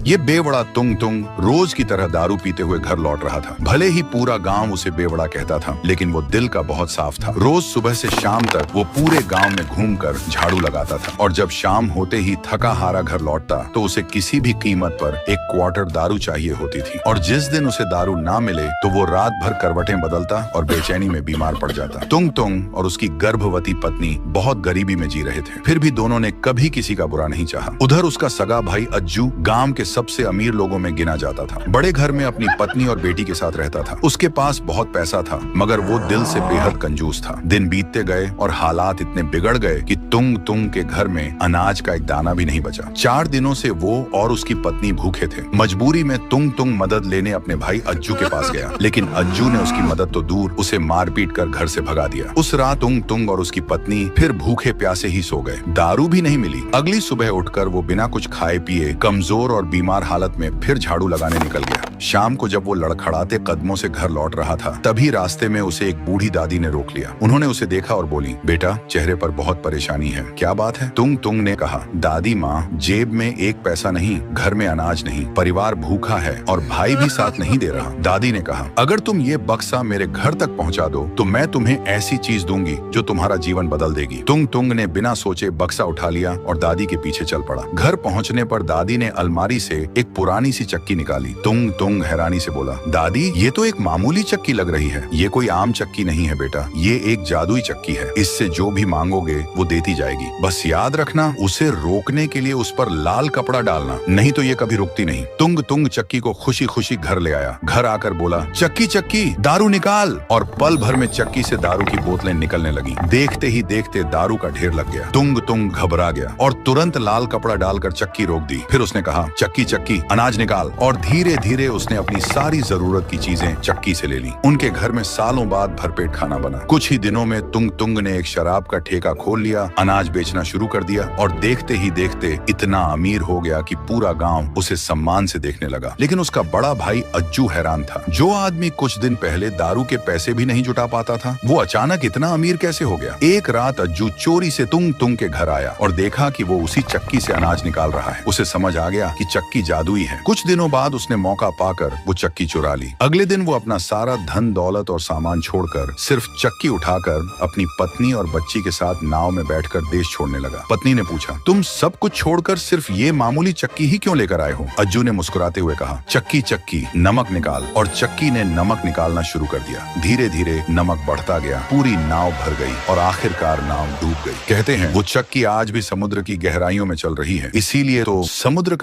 ये बेवड़ा तुंग तुंग रोज की तरह दारू पीते हुए घर लौट रहा था। भले ही पूरा गांव उसे बेवड़ा कहता था, लेकिन वो दिल का बहुत साफ था। रोज सुबह से शाम तक वो पूरे गांव में घूमकर झाड़ू लगाता था, और जब शाम होते ही थका हारा घर लौटता तो उसे किसी भी कीमत पर एक क्वार्टर दारू चाहिए होती थी। और जिस दिन उसे दारू ना मिले तो वो रात भर करवटें बदलता और बेचैनी में बीमार पड़ जाता। तुंग तुंग और उसकी गर्भवती पत्नी बहुत गरीबी में जी रहे थे, फिर भी दोनों ने कभी किसी का बुरा नहीं चाहा। उधर उसका सगा भाई अज्जू गांव के सबसे अमीर लोगों में गिना जाता था। बड़े घर में अपनी पत्नी और बेटी के साथ रहता था। उसके पास बहुत पैसा था, मगर वो दिल से बेहद कंजूस था। दिन बीतते गए और हालात इतने बिगड़ गए कि तुंग तुंग के घर में अनाज का एक दाना भी नहीं बचा। 4 दिनों से वो और उसकी पत्नी भूखे थे। मजबूरी में तुंग तुंग मदद लेने अपने भाई अज्जू के पास गया, लेकिन अज्जू ने उसकी मदद तो दूर, उसे मार पीट कर घर से भगा दिया। उस रात तुंग तुंग और उसकी पत्नी फिर भूखे प्यासे ही सो गए। दारू भी नहीं मिली। अगली सुबह उठकर वो बिना कुछ खाए पिए कमजोर और बीमार हालत में फिर झाड़ू लगाने निकल गया। शाम को जब वो लड़खड़ाते कदमों से घर लौट रहा था, तभी रास्ते में उसे एक बूढ़ी दादी ने रोक लिया। उन्होंने उसे देखा और बोली, बेटा, चेहरे पर बहुत परेशानी है, क्या बात है? तुंग तुंग ने कहा, दादी माँ, जेब में एक पैसा नहीं, घर में अनाज नहीं, परिवार भूखा है और भाई भी साथ नहीं दे रहा। दादी ने कहा, अगर तुम ये बक्सा मेरे घर तक पहुँचा दो तो मैं तुम्हें ऐसी चीज दूंगी जो तुम्हारा जीवन बदल देगी। तुंग तुंग ने बिना सोचे बक्सा उठा लिया और दादी के पीछे चल पड़ा। घर पहुँचने पर दादी ने अलमारी से एक पुरानी सी चक्की निकाली। तुंग तुंग हैरानी से बोला, दादी, ये तो एक मामूली चक्की लग रही है। ये कोई आम चक्की नहीं है बेटा, ये एक जादुई चक्की है। इससे जो भी मांगोगे वो देती जाएगी। बस याद रखना, उसे रोकने के लिए उस पर लाल कपड़ा डालना, नहीं तो ये कभी रुकती नहीं। तुंग तुंग चक्की को खुशी खुशी घर ले आया। घर आकर बोला, चक्की चक्की, दारू निकाल। और पल भर में चक्की से दारू की बोतलें निकलने लगी। देखते ही देखते दारू का ढेर लग गया। तुंग तुंग घबरा गया और तुरंत लाल कपड़ा डालकर चक्की रोक दी। फिर उसने कहा, चक्की चक्की, अनाज निकाल। और धीरे धीरे उसने अपनी सारी जरूरत की चीजें चक्की से ले ली। उनके घर में सालों बाद भरपेट खाना बना। कुछ ही दिनों में तुंग तुंग ने एक शराब का ठेका खोल लिया, अनाज बेचना शुरू कर दिया और देखते ही देखते इतना अमीर हो गया कि पूरा गांव उसे सम्मान से देखने लगा। लेकिन उसका बड़ा भाई अज्जू हैरान था। जो आदमी कुछ दिन पहले दारू के पैसे भी नहीं जुटा पाता था, वो अचानक इतना अमीर कैसे हो गया? एक रात अज्जू चोरी से तुंग तुंग के घर आया और देखा कि वो उसी चक्की से अनाज निकाल रहा है। उसे समझ आ गया कि चक्की जादुई है। कुछ दिनों बाद उसने मौका पाकर वो चक्की चुरा ली। अगले दिन वो अपना सारा धन दौलत और सामान छोड़कर सिर्फ चक्की उठाकर अपनी पत्नी और बच्ची के साथ नाव में बैठकर देश छोड़ने लगा। पत्नी ने पूछा, तुम सब कुछ छोड़कर सिर्फ ये मामूली चक्की ही क्यों लेकर आए हो? अज्जू ने मुस्कुराते हुए कहा, चक्की चक्की, नमक निकाल। और चक्की ने नमक निकालना शुरू कर दिया। धीरे धीरे नमक बढ़ता गया, पूरी नाव भर गई और आखिरकार नाव डूब गई। कहते हैं वो चक्की आज भी समुद्र की गहराइयों में चल रही है। इसीलिए तो समुद्र का